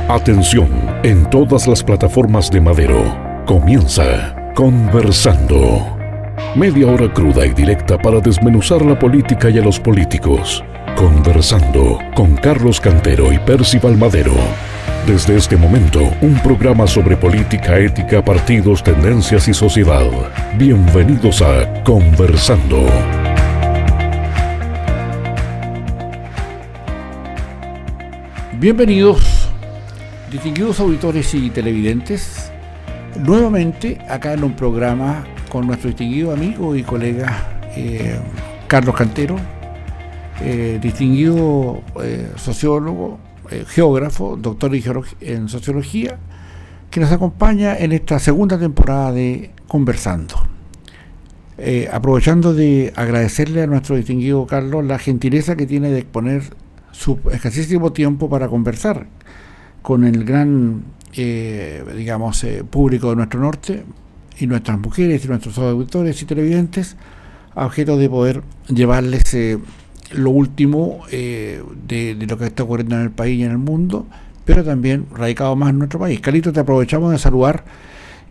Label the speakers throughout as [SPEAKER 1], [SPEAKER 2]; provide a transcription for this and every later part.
[SPEAKER 1] Atención, en todas las plataformas de Madero, comienza Conversando. Media hora cruda y directa para desmenuzar la política y a los políticos. Conversando con Carlos Cantero y Percival Madero. Desde este momento, un programa sobre política, ética, partidos, tendencias y sociedad. Bienvenidos a Conversando.
[SPEAKER 2] Bienvenidos, distinguidos auditores y televidentes, nuevamente acá en un programa con nuestro distinguido amigo y colega Carlos Cantero, distinguido sociólogo, geógrafo, doctor en sociología, que nos acompaña en esta segunda temporada de Conversando. Aprovechando de agradecerle a nuestro distinguido Carlos la gentileza que tiene de exponer su escasísimo tiempo para conversar con el gran, público de nuestro norte y nuestras mujeres y nuestros auditores y televidentes, a objeto de poder llevarles lo último de lo que está ocurriendo en el país y en el mundo, pero también radicado más en nuestro país. Carlito, te aprovechamos de saludar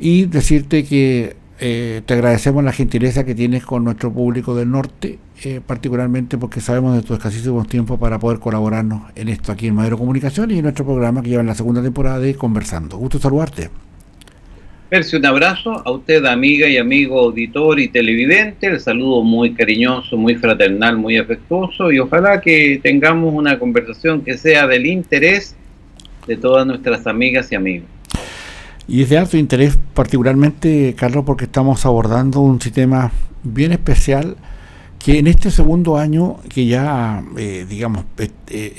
[SPEAKER 2] y decirte que te agradecemos la gentileza que tienes con nuestro público del norte, particularmente porque sabemos de tu escasísimo tiempo para poder colaborarnos en esto aquí en Madero Comunicación y en nuestro programa que lleva en la segunda temporada de Conversando. Gusto saludarte.
[SPEAKER 3] Percy, un abrazo a usted, amiga y amigo auditor y televidente. El saludo muy cariñoso, muy fraternal, muy afectuoso, y ojalá que tengamos una conversación que sea del interés de todas nuestras amigas y amigos.
[SPEAKER 2] Y es de alto interés particularmente, Carlos, porque estamos abordando un sistema bien especial que en este segundo año que ya,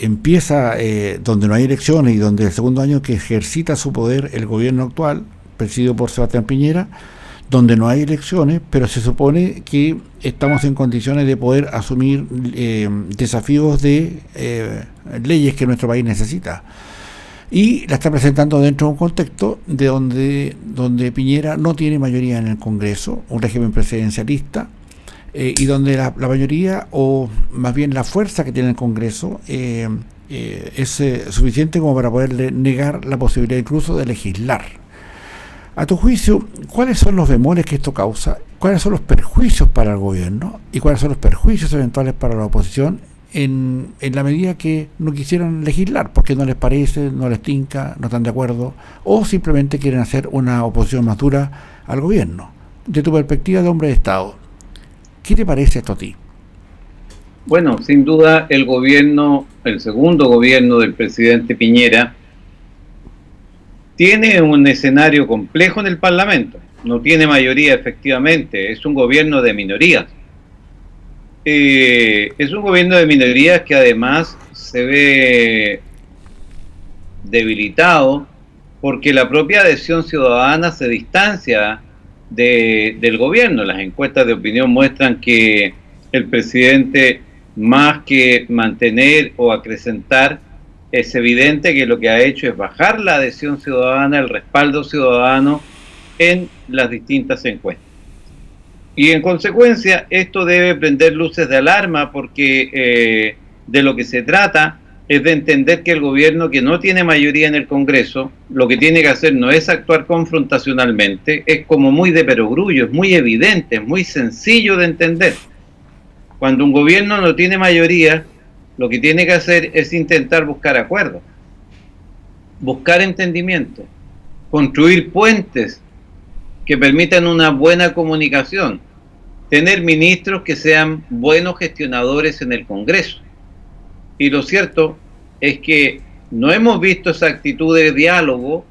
[SPEAKER 2] empieza donde no hay elecciones y donde el segundo año que ejercita su poder el gobierno actual, presidido por Sebastián Piñera, donde no hay elecciones, pero se supone que estamos en condiciones de poder asumir desafíos de leyes que nuestro país necesita. Y la está presentando dentro de un contexto de donde Piñera no tiene mayoría en el Congreso, un régimen presidencialista, y donde la mayoría, o más bien la fuerza que tiene el Congreso, es suficiente como para poderle negar la posibilidad incluso de legislar. A tu juicio, ¿cuáles son los bemoles que esto causa? ¿Cuáles son los perjuicios para el gobierno? ¿Y cuáles son los perjuicios eventuales para la oposición en la medida que no quisieran legislar? Porque no les parece, no les tinca, no están de acuerdo, o simplemente quieren hacer una oposición más dura al gobierno. De tu perspectiva de hombre de Estado, ¿qué te parece esto a ti?
[SPEAKER 3] Bueno, sin duda el segundo gobierno del presidente Piñera tiene un escenario complejo en el Parlamento. No tiene mayoría, efectivamente. Es un gobierno de minorías. Es un gobierno de minorías que además se ve debilitado porque la propia adhesión ciudadana se distancia del gobierno. Las encuestas de opinión muestran que el presidente, más que mantener o acrecentar, es evidente que lo que ha hecho es bajar la adhesión ciudadana, el respaldo ciudadano en las distintas encuestas. Y en consecuencia, esto debe prender luces de alarma porque de lo que se trata es de entender que el gobierno, que no tiene mayoría en el Congreso, lo que tiene que hacer no es actuar confrontacionalmente, es como muy de perogrullo, es muy evidente, es muy sencillo de entender. Cuando un gobierno no tiene mayoría, lo que tiene que hacer es intentar buscar acuerdos, buscar entendimiento, construir puentes que permitan una buena comunicación, tener ministros que sean buenos gestionadores en el Congreso. Y lo cierto es que no hemos visto esa actitud de diálogo,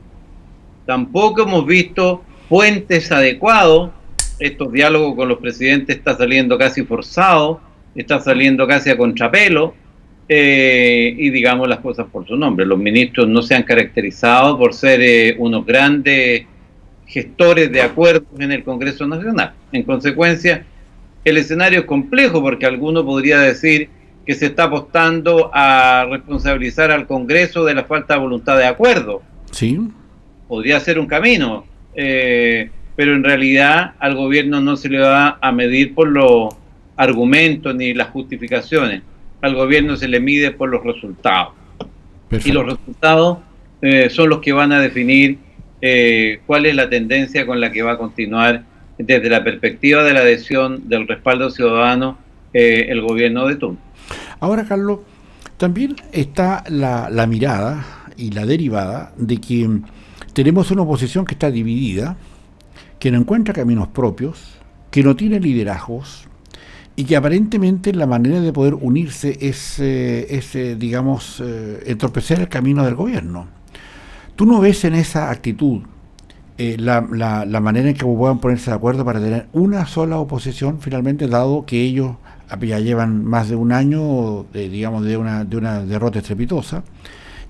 [SPEAKER 3] tampoco hemos visto puentes adecuados. Estos diálogos con los presidentes está saliendo casi forzado, está saliendo casi a contrapelo. Y digamos las cosas por su nombre, los ministros no se han caracterizado por ser unos grandes gestores de acuerdos en el Congreso Nacional. En consecuencia, el escenario es complejo porque alguno podría decir que se está apostando a responsabilizar al Congreso de la falta de voluntad de acuerdo.
[SPEAKER 2] Sí.
[SPEAKER 3] Podría ser un camino, pero en realidad al gobierno no se le va a medir por los argumentos ni las justificaciones. Al gobierno se le mide por los resultados. Perfecto. Y los resultados son los que van a definir cuál es la tendencia con la que va a continuar desde la perspectiva de la adhesión, del respaldo ciudadano, el gobierno de turno.
[SPEAKER 2] Ahora, Carlos, también está la mirada y la derivada de que tenemos una oposición que está dividida, que no encuentra caminos propios, que no tiene liderazgos y que aparentemente la manera de poder unirse es entorpecer el camino del gobierno. ¿Tú no ves en esa actitud la manera en que puedan ponerse de acuerdo para tener una sola oposición finalmente, dado que ellos ya llevan más de un año de una derrota estrepitosa,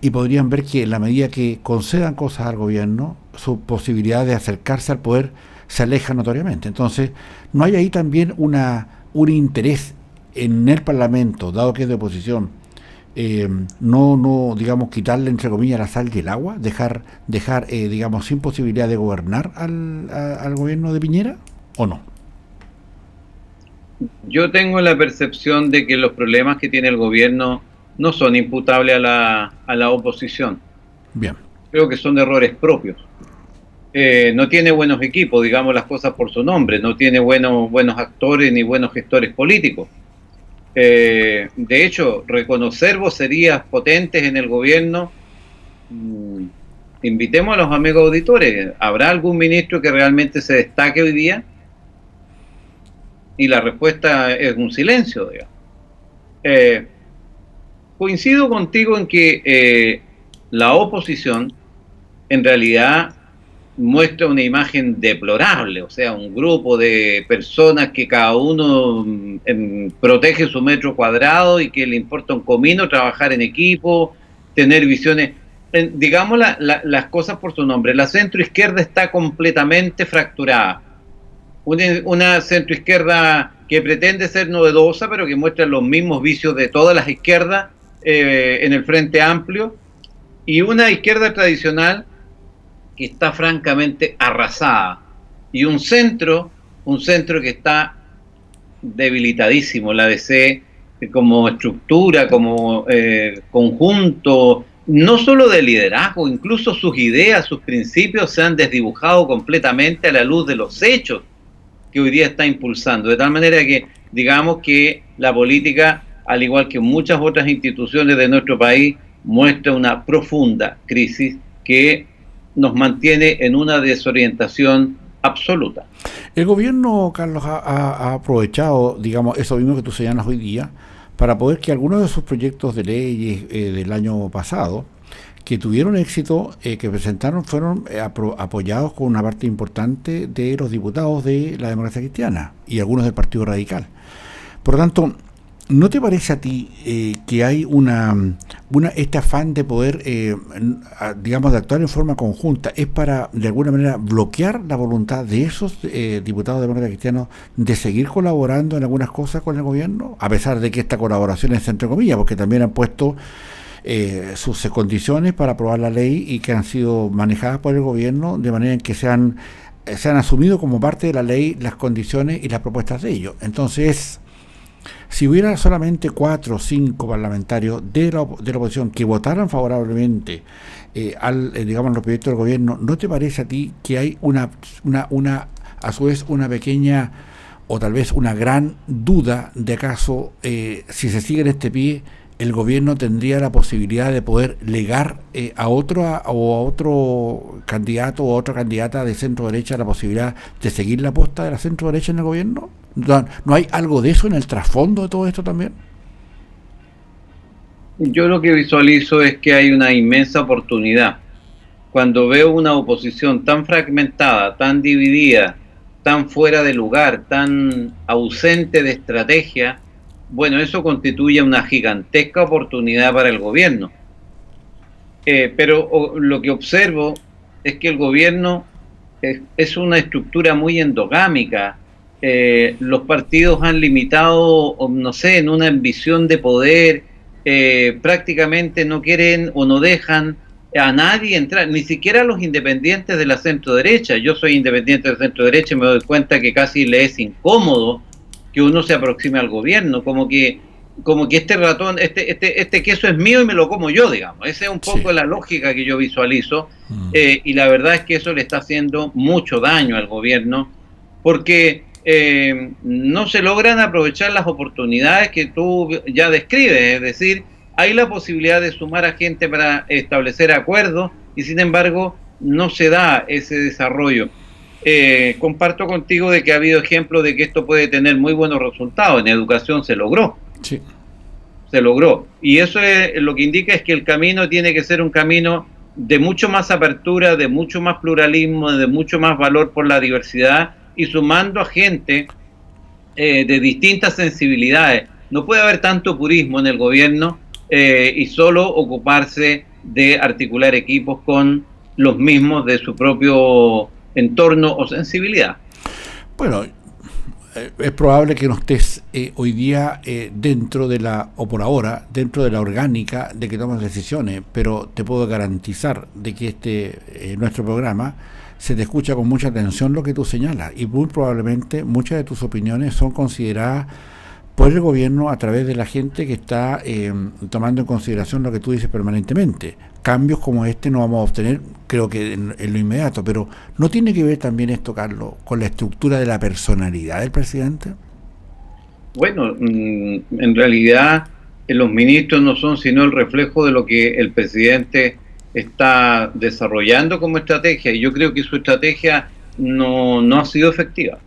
[SPEAKER 2] y podrían ver que en la medida que concedan cosas al gobierno, su posibilidad de acercarse al poder se aleja notoriamente? Entonces, ¿no hay ahí también un interés en el Parlamento, dado que es de oposición, no quitarle, entre comillas, la sal y el agua, dejar sin posibilidad de gobernar al gobierno de Piñera, o no?
[SPEAKER 3] Yo tengo la percepción de que los problemas que tiene el gobierno no son imputables a la oposición.
[SPEAKER 2] Bien.
[SPEAKER 3] Creo que son errores propios. No tiene buenos equipos, digamos las cosas por su nombre, no tiene buenos actores ni buenos gestores políticos. De hecho, reconocer vocerías potentes en el gobierno, invitemos a los amigos auditores, ¿habrá algún ministro que realmente se destaque hoy día? Y la respuesta es un silencio, digamos. Coincido contigo en que la oposición en realidad muestra una imagen deplorable, o sea, un grupo de personas que cada uno protege su metro cuadrado y que le importa un comino trabajar en equipo, tener visiones, digamos las cosas por su nombre. La centroizquierda está completamente fracturada. Una centroizquierda que pretende ser novedosa, pero que muestra los mismos vicios de todas las izquierdas en el Frente Amplio, y una izquierda tradicional que está francamente arrasada, y un centro que está debilitadísimo, la DC como estructura, como conjunto, no solo de liderazgo, incluso sus ideas, sus principios se han desdibujado completamente a la luz de los hechos que hoy día está impulsando, de tal manera que digamos que la política, al igual que muchas otras instituciones de nuestro país, muestra una profunda crisis que nos mantiene en una desorientación absoluta.
[SPEAKER 2] El gobierno, Carlos, ha aprovechado, digamos, eso mismo que tú señalas hoy día, para poder que algunos de sus proyectos de leyes del año pasado, que tuvieron éxito, que presentaron, fueron apoyados con una parte importante de los diputados de la Democracia Cristiana y algunos del Partido Radical. Por lo tanto, ¿no te parece a ti que hay este afán de poder, de actuar en forma conjunta, es para, de alguna manera, bloquear la voluntad de esos diputados demócratas cristianos de seguir colaborando en algunas cosas con el gobierno, a pesar de que esta colaboración es entre comillas, porque también han puesto sus condiciones para aprobar la ley y que han sido manejadas por el gobierno de manera en que se han asumido como parte de la ley las condiciones y las propuestas de ellos? Entonces, si hubiera solamente 4 o 5 parlamentarios de la oposición que votaran favorablemente los proyectos del gobierno, ¿no te parece a ti que hay a su vez una pequeña o tal vez una gran duda de acaso si se sigue en este pie, el gobierno tendría la posibilidad de poder legar a otro candidato o a otra candidata de centro derecha la posibilidad de seguir la aposta de la centro derecha en el gobierno? ¿No hay algo de eso en el trasfondo de todo esto también?
[SPEAKER 3] Yo lo que visualizo es que hay una inmensa oportunidad. Cuando veo una oposición tan fragmentada, tan dividida, tan fuera de lugar, tan ausente de estrategia, bueno, eso constituye una gigantesca oportunidad para el gobierno. Pero lo que observo es que el gobierno es una estructura muy endogámica. Los partidos han limitado, no sé, en una ambición de poder, prácticamente no quieren o no dejan a nadie entrar, ni siquiera a los independientes de la centro derecha. Yo soy independiente de centro derecha y me doy cuenta que casi le es incómodo que uno se aproxime al gobierno, como que como que este ratón, este queso es mío y me lo como yo, digamos. Esa es un poco la lógica que yo visualizo, y la verdad es que eso le está haciendo mucho daño al gobierno, porque no se logran aprovechar las oportunidades que tú ya describes, es decir, hay la posibilidad de sumar a gente para establecer acuerdos y sin embargo no se da ese desarrollo. Comparto contigo de que ha habido ejemplos de que esto puede tener muy buenos resultados. En educación se logró.
[SPEAKER 2] Sí.
[SPEAKER 3] Se logró. Y eso es lo que indica es que el camino tiene que ser un camino de mucho más apertura, de mucho más pluralismo, de mucho más valor por la diversidad y sumando a gente de distintas sensibilidades. No puede haber tanto purismo en el gobierno y solo ocuparse de articular equipos con los mismos de su propio entorno o sensibilidad.
[SPEAKER 2] Bueno, es probable que no estés hoy día dentro de la, o por ahora, dentro de la orgánica de que tomas decisiones, pero te puedo garantizar de que nuestro programa se te escucha con mucha atención lo que tú señalas y muy probablemente muchas de tus opiniones son consideradas por el gobierno a través de la gente que está tomando en consideración lo que tú dices permanentemente. Cambios como este no vamos a obtener, creo que en lo inmediato, pero ¿no tiene que ver también esto, Carlos, con la estructura de la personalidad del presidente?
[SPEAKER 3] Bueno, en realidad los ministros no son sino el reflejo de lo que el presidente está desarrollando como estrategia, y yo creo que su estrategia no ha sido efectiva.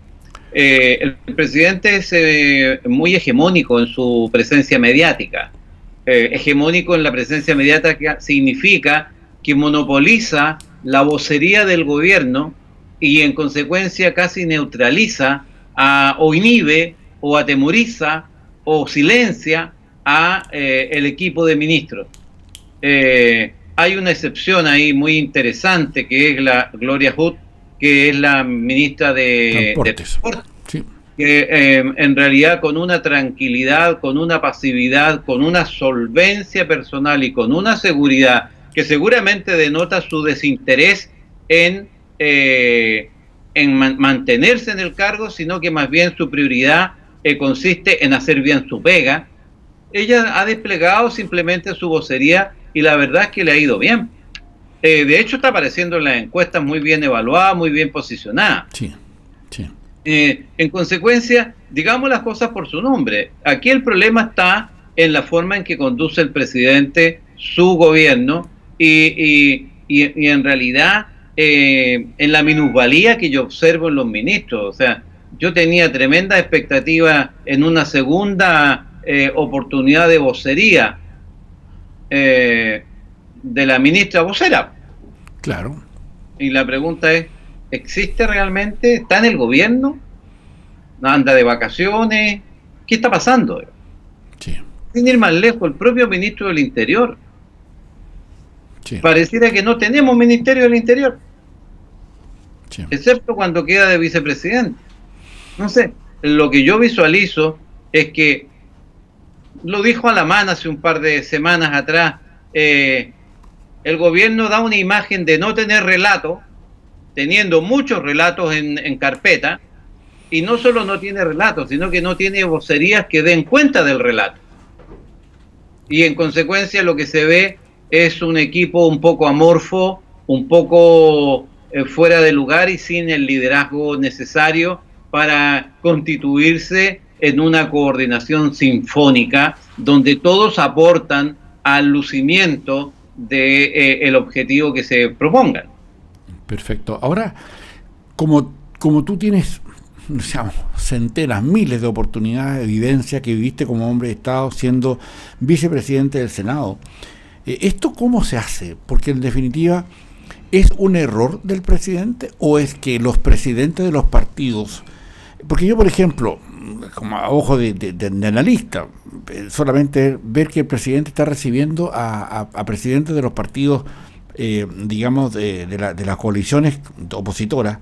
[SPEAKER 3] El presidente es muy hegemónico en su presencia mediática. Hegemónico en la presencia mediática significa que monopoliza la vocería del gobierno y en consecuencia casi neutraliza o inhibe o atemoriza o silencia a el equipo de ministros. Hay una excepción ahí muy interesante que es la Gloria Hood, que es la ministra de Transportes, sí, que en realidad con una tranquilidad, con una pasividad, con una solvencia personal y con una seguridad que seguramente denota su desinterés en mantenerse en el cargo, sino que más bien su prioridad consiste en hacer bien su pega. Ella ha desplegado simplemente su vocería y la verdad es que le ha ido bien. De hecho está apareciendo en las encuestas muy bien evaluada, muy bien posicionada.
[SPEAKER 2] Sí, sí.
[SPEAKER 3] En consecuencia, digamos las cosas por su nombre. Aquí el problema está en la forma en que conduce el presidente su gobierno y en realidad en la minusvalía que yo observo en los ministros. O sea, yo tenía tremenda expectativa en una segunda oportunidad de vocería de la ministra vocera.
[SPEAKER 2] Claro.
[SPEAKER 3] Y la pregunta es, ¿existe realmente? ¿Está en el gobierno? ¿Anda de vacaciones? ¿Qué está pasando?
[SPEAKER 2] Sí.
[SPEAKER 3] Sin ir más lejos, el propio ministro del Interior.
[SPEAKER 2] Sí.
[SPEAKER 3] Pareciera que no tenemos Ministerio del Interior.
[SPEAKER 2] Sí.
[SPEAKER 3] Excepto cuando queda de vicepresidente. No sé, lo que yo visualizo es que, lo dijo Alamán hace un par de semanas atrás, el gobierno da una imagen de no tener relato, teniendo muchos relatos en carpeta, y no solo no tiene relatos, sino que no tiene vocerías que den cuenta del relato. Y en consecuencia lo que se ve es un equipo un poco amorfo, un poco fuera de lugar y sin el liderazgo necesario para constituirse en una coordinación sinfónica donde todos aportan al lucimiento del objetivo que se propongan.
[SPEAKER 2] Perfecto. Ahora, como tú tienes, digamos, centenas, miles de oportunidades, de evidencia que viviste como hombre de Estado siendo vicepresidente del Senado, ¿esto cómo se hace? Porque en definitiva, ¿es un error del presidente o es que los presidentes de los partidos... Porque yo, por ejemplo, como a ojo de analista, solamente ver que el presidente está recibiendo a presidentes de los partidos, digamos, de las coaliciones opositoras,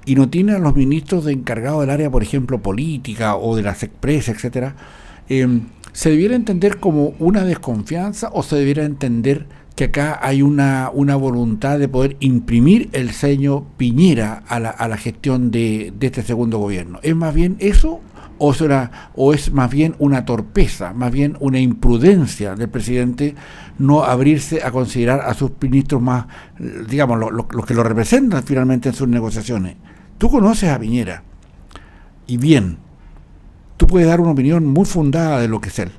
[SPEAKER 2] y no tiene a los ministros encargados del área, por ejemplo, política o de las empresas, etcétera, ¿se debiera entender como una desconfianza o se debiera entender que acá hay una voluntad de poder imprimir el sello Piñera a la gestión de este segundo gobierno? ¿Es más bien eso o es más bien una torpeza, más bien una imprudencia del presidente no abrirse a considerar a sus ministros más, digamos, los que lo representan finalmente en sus negociaciones. Tú conoces a Piñera, y bien, tú puedes dar una opinión muy fundada de lo que es él.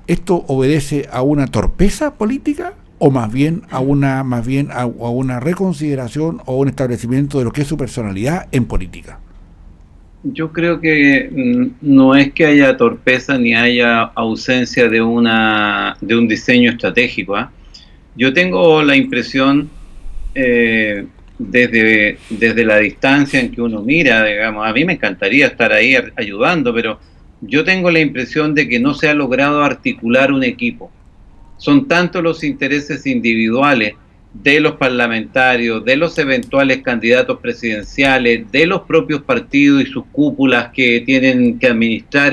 [SPEAKER 2] ¿Esto obedece a una torpeza política o más bien a una reconsideración o un establecimiento de lo que es su personalidad en política?
[SPEAKER 3] Yo creo que no es que haya torpeza ni haya ausencia de un diseño estratégico, ¿eh? Yo tengo la impresión, desde la distancia en que uno mira, digamos, a mí me encantaría estar ahí ayudando, pero yo tengo la impresión de que no se ha logrado articular un equipo. Son tantos los intereses individuales de los parlamentarios, de los eventuales candidatos presidenciales, de los propios partidos y sus cúpulas que tienen que administrar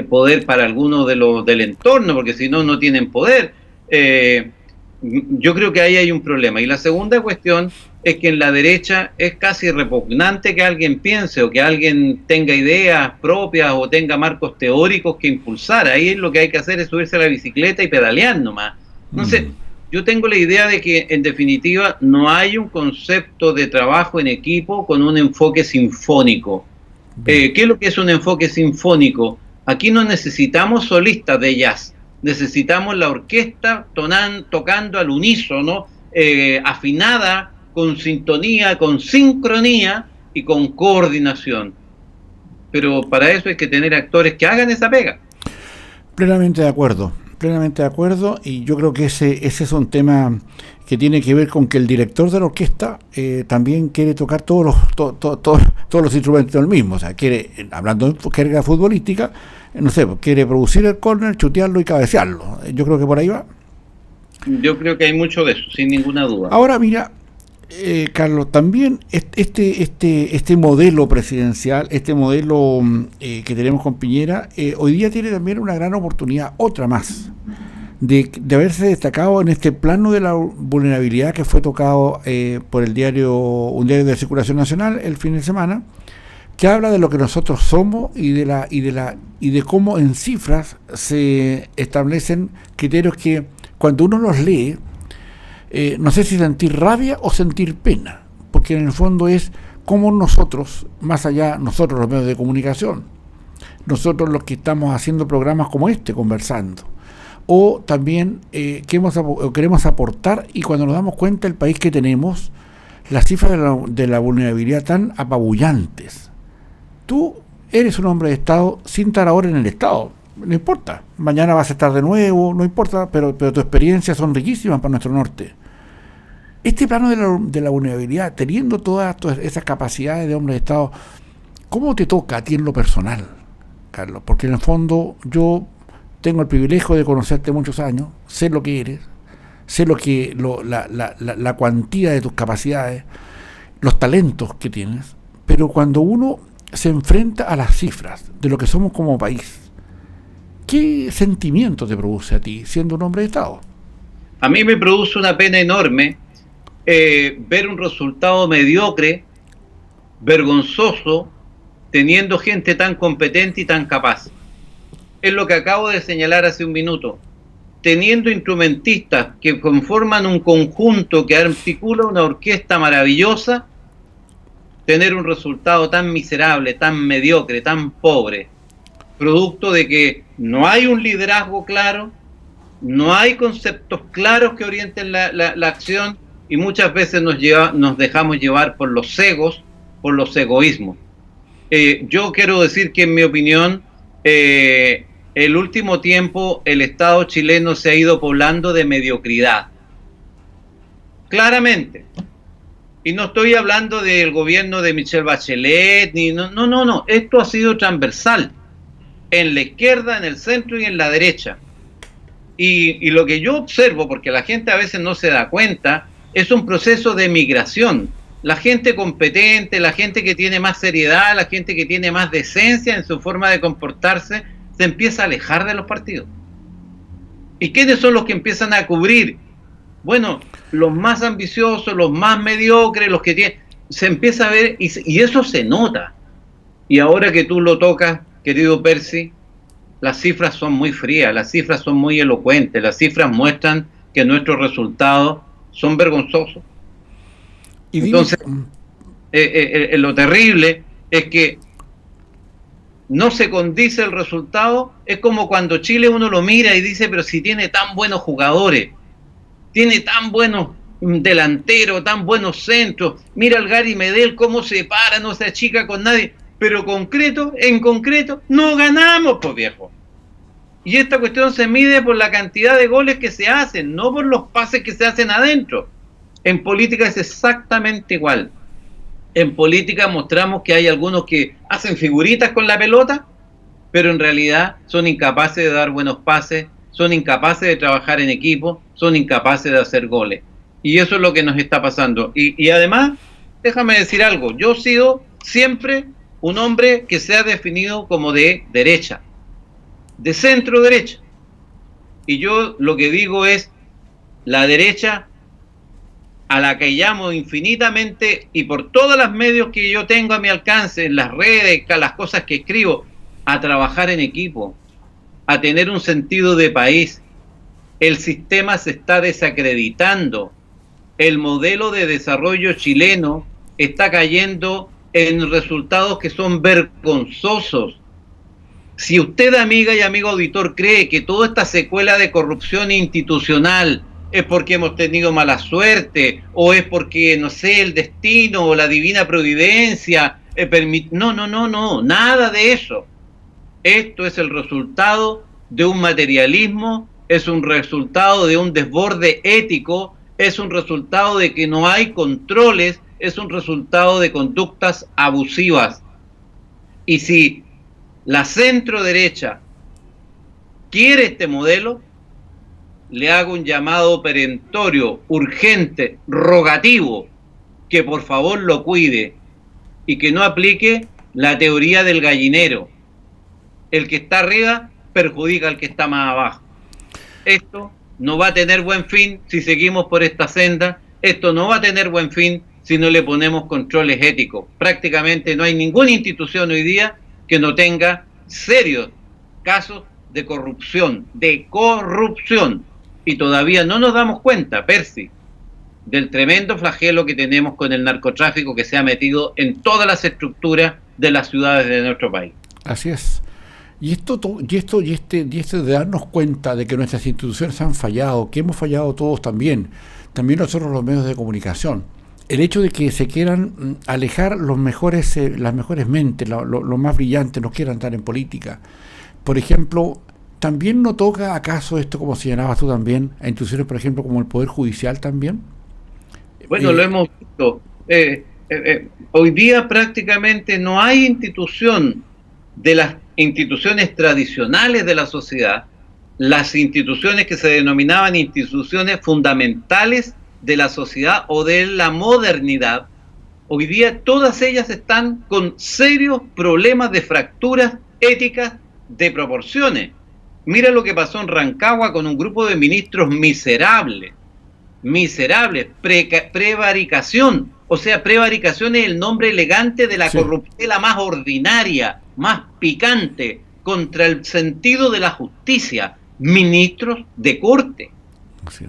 [SPEAKER 3] poder para algunos del entorno, porque si no, no tienen poder. Yo creo que ahí hay un problema. Y la segunda cuestión es que en la derecha es casi repugnante que alguien piense o que alguien tenga ideas propias o tenga marcos teóricos que impulsar. Ahí lo que hay que hacer es subirse a la bicicleta y pedalear nomás. Entonces, yo tengo la idea de que, en definitiva, no hay un concepto de trabajo en equipo con un enfoque sinfónico. ¿Qué es lo que es un enfoque sinfónico? Aquí no necesitamos solistas de jazz, necesitamos la orquesta tocando al unísono, afinada, con sintonía, con sincronía y con coordinación. Pero para eso hay que tener actores que hagan esa pega.
[SPEAKER 2] Plenamente de acuerdo, y yo creo que ese es un tema que tiene que ver con que el director de la orquesta también quiere tocar todos los instrumentos del mismo, o sea, quiere, hablando de carga futbolística, no sé, quiere producir el córner, chutearlo y cabecearlo. Yo creo que por ahí va. Yo creo que hay mucho de eso, sin ninguna duda. Ahora mira, Carlos, también este modelo presidencial, este modelo que tenemos con Piñera, hoy día tiene también una gran oportunidad, otra más, de haberse destacado en este plano de la vulnerabilidad que fue tocado por un diario de circulación nacional el fin de semana, que habla de lo que nosotros somos y de cómo en cifras se establecen criterios que cuando uno los lee, no sé si sentir rabia o sentir pena, porque en el fondo es como nosotros, más allá, nosotros los medios de comunicación, nosotros los que estamos haciendo programas como este, conversando, o también queremos aportar, y cuando nos damos cuenta del país que tenemos, las cifras de la vulnerabilidad tan apabullantes. Tú eres un hombre de Estado sin estar ahora en el Estado, no importa, mañana vas a estar de nuevo, no importa, pero tus experiencias son riquísimas para nuestro norte. Este plano de la vulnerabilidad, teniendo todas esas capacidades de hombre de Estado, ¿cómo te toca a ti en lo personal, Carlos? Porque en el fondo yo tengo el privilegio de conocerte muchos años, sé lo que eres, sé la cuantía de tus capacidades, los talentos que tienes, pero cuando uno se enfrenta a las cifras de lo que somos como país, ¿qué sentimiento te produce a ti siendo un hombre de Estado? A mí me produce una pena enorme ver un resultado mediocre, vergonzoso, teniendo gente tan competente y tan capaz. Es lo que acabo de señalar hace un minuto. Teniendo instrumentistas que conforman un conjunto que articula una orquesta maravillosa, tener un resultado tan miserable, tan mediocre, tan pobre, producto de que no hay un liderazgo claro, no hay conceptos claros que orienten la acción, y muchas veces nos dejamos llevar por los egos, por los egoísmos. Yo quiero decir que, en mi opinión, el último tiempo el Estado chileno se ha ido poblando de mediocridad, claramente. Y no estoy hablando del gobierno de Michelle Bachelet, no, esto ha sido transversal, en la izquierda, en el centro y en la derecha. Y lo que yo observo, porque la gente a veces no se da cuenta, es un proceso de migración. La gente competente, la gente que tiene más seriedad, la gente que tiene más decencia en su forma de comportarse, se empieza a alejar de los partidos. ¿Y quiénes son los que empiezan a cubrir? Bueno, los más ambiciosos, los más mediocres, los que tienen... Se empieza a ver, y eso se nota. Y ahora que tú lo tocas,
[SPEAKER 3] querido Percy, las cifras son muy frías, las cifras son muy elocuentes, las cifras muestran que nuestros resultados son vergonzosos. Y entonces, lo terrible es que no se condice el resultado. Es como cuando Chile uno lo mira y dice, pero si tiene tan buenos jugadores, tiene tan buenos delanteros, tan buenos centros, mira al Gary Medel cómo se para, no se achica con nadie, pero en concreto, no ganamos, pues viejo. Y esta cuestión se mide por la cantidad de goles que se hacen, no por los pases que se hacen adentro. En política es exactamente igual. En política mostramos que hay algunos que hacen figuritas con la pelota, pero en realidad son incapaces de dar buenos pases, son incapaces de trabajar en equipo, son incapaces de hacer goles. Y eso es lo que nos está pasando. Y además, déjame decir algo, yo he sido siempre un hombre que se ha definido como de derecha, de centro derecha. Y yo lo que digo es, la derecha a la que llamo infinitamente y por todos los medios que yo tengo a mi alcance, en las redes, las cosas que escribo, a trabajar en equipo, a tener un sentido de país. El sistema se está desacreditando. El modelo de desarrollo chileno está cayendo en resultados que son vergonzosos. Si usted, amiga y amigo auditor, cree que toda esta secuela de corrupción institucional es porque hemos tenido mala suerte, o es porque, no sé, el destino o la divina providencia no, nada de eso. Esto es el resultado de un materialismo, es un resultado de un desborde ético, es un resultado de que no hay controles, es un resultado de conductas abusivas. Y si la centro derecha quiere este modelo, le hago un llamado perentorio, urgente, rogativo, que por favor lo cuide y que no aplique la teoría del gallinero. El que está arriba perjudica al que está más abajo. Esto no va a tener buen fin si seguimos por esta senda. Esto no va a tener buen fin si no le ponemos controles éticos. Prácticamente no hay ninguna institución hoy día que no tenga serios casos de corrupción, y todavía no nos damos cuenta, Percy, del tremendo flagelo que tenemos con el narcotráfico que se ha metido en todas las estructuras de las ciudades de nuestro país.
[SPEAKER 2] Así es. Y esto de darnos cuenta de que nuestras instituciones han fallado, que hemos fallado todos también nosotros los medios de comunicación. El hecho de que se quieran alejar las mejores mentes, los más brillantes, no quieran estar en política. Por ejemplo, ¿también no toca acaso esto, como señalabas tú también, a instituciones, por ejemplo, como el Poder Judicial también?
[SPEAKER 3] Bueno, lo hemos visto. Hoy día prácticamente no hay institución de las instituciones tradicionales de la sociedad, las instituciones que se denominaban instituciones fundamentales de la sociedad o de la modernidad. Hoy día todas ellas están con serios problemas de fracturas éticas de proporciones. Mira lo que pasó en Rancagua con un grupo de ministros miserables, prevaricación. O sea, prevaricación es el nombre elegante de la corruptela más ordinaria, más picante, contra el sentido de la justicia. Ministros de corte.
[SPEAKER 2] Sí.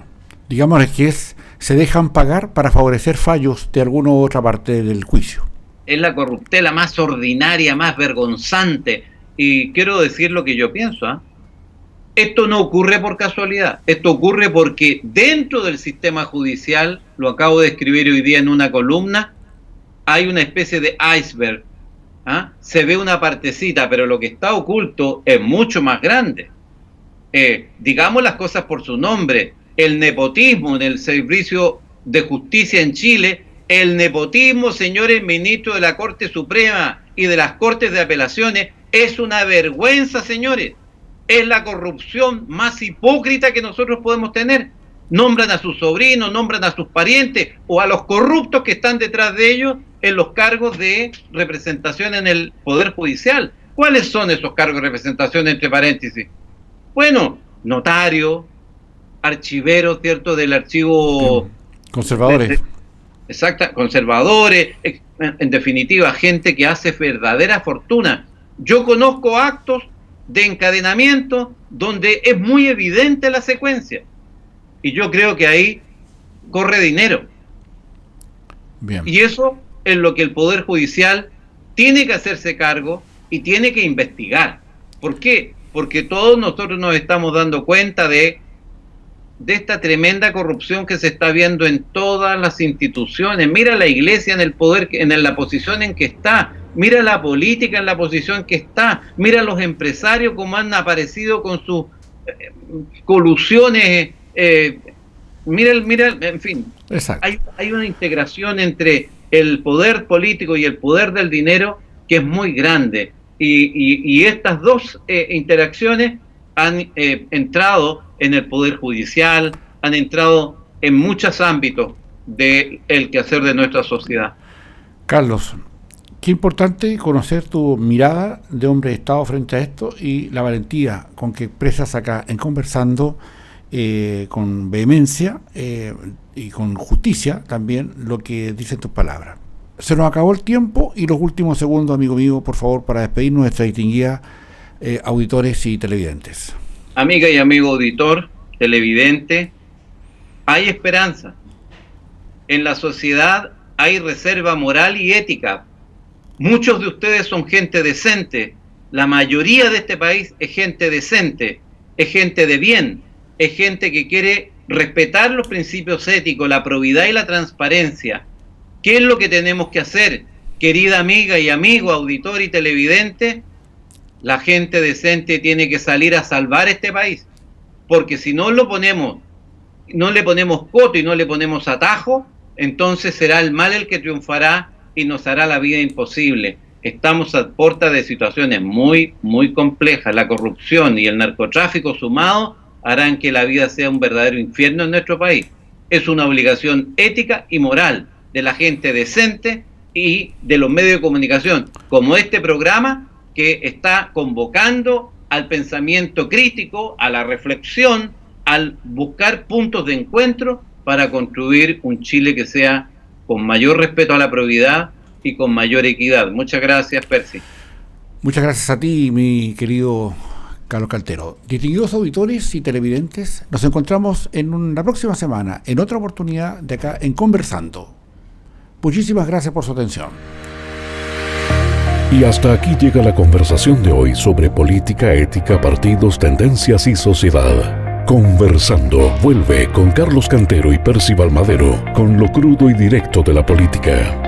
[SPEAKER 2] Digamos que se dejan pagar para favorecer fallos de alguna u otra parte del juicio.
[SPEAKER 3] Es la corruptela más ordinaria, más vergonzante. Y quiero decir lo que yo pienso, Esto no ocurre por casualidad, esto ocurre porque dentro del sistema judicial, lo acabo de escribir hoy día en una columna, hay una especie de iceberg. Se ve una partecita, pero lo que está oculto es mucho más grande. Digamos las cosas por su nombre. El nepotismo en el servicio de justicia en Chile, el nepotismo, señores ministros de la Corte Suprema y de las Cortes de Apelaciones, es una vergüenza, señores. Es la corrupción más hipócrita que nosotros podemos tener. Nombran a sus sobrinos, nombran a sus parientes o a los corruptos que están detrás de ellos en los cargos de representación en el Poder Judicial. ¿Cuáles son esos cargos de representación, entre paréntesis? Bueno, notario, archivero, ¿cierto?, del archivo...
[SPEAKER 2] Conservadores.
[SPEAKER 3] Exacto, conservadores, en definitiva, gente que hace verdadera fortuna. Yo conozco actos de encadenamiento donde es muy evidente la secuencia. Y yo creo que ahí corre dinero.
[SPEAKER 2] Bien.
[SPEAKER 3] Y eso es lo que el Poder Judicial tiene que hacerse cargo y tiene que investigar. ¿Por qué? Porque todos nosotros nos estamos dando cuenta de esta tremenda corrupción que se está viendo en todas las instituciones. Mira la Iglesia en el poder, en la posición en que está. Mira la política en la posición que está. Mira los empresarios cómo han aparecido con sus colusiones. Mira, en fin.
[SPEAKER 2] Exacto.
[SPEAKER 3] Hay una integración entre el poder político y el poder del dinero que es muy grande. Y estas dos interacciones han entrado en el Poder Judicial, han entrado en muchos ámbitos del quehacer de nuestra sociedad.
[SPEAKER 2] Carlos, qué importante conocer tu mirada de hombre de Estado frente a esto y la valentía con que expresas acá en Conversando, con vehemencia y con justicia también lo que dicen tus palabras. Se nos acabó el tiempo y los últimos segundos, amigo mío, por favor, para despedirnos de nuestra distinguida auditores y televidentes.
[SPEAKER 3] Amiga y amigo auditor, televidente, hay esperanza. En la sociedad hay reserva moral y ética. Muchos de ustedes son gente decente. La mayoría de este país es gente decente, es gente de bien, es gente que quiere respetar los principios éticos, la probidad y la transparencia. ¿Qué es lo que tenemos que hacer, querida amiga y amigo, auditor y televidente? La gente decente tiene que salir a salvar este país, porque si no lo ponemos, no le ponemos coto y no le ponemos atajo, entonces será el mal el que triunfará y nos hará la vida imposible. Estamos a puerta de situaciones muy, muy complejas. La corrupción y el narcotráfico sumados harán que la vida sea un verdadero infierno en nuestro país. Es una obligación ética y moral de la gente decente y de los medios de comunicación, como este programa, que está convocando al pensamiento crítico, a la reflexión, al buscar puntos de encuentro para construir un Chile que sea con mayor respeto a la probidad y con mayor equidad. Muchas gracias, Percy.
[SPEAKER 2] Muchas gracias a ti, mi querido Carlos Caltero. Distinguidos auditores y televidentes, nos encontramos en la próxima semana, en otra oportunidad de acá en Conversando. Muchísimas gracias por su atención.
[SPEAKER 1] Y hasta aquí llega la conversación de hoy sobre política, ética, partidos, tendencias y sociedad. Conversando vuelve con Carlos Cantero y Percy Balmadero con lo crudo y directo de la política.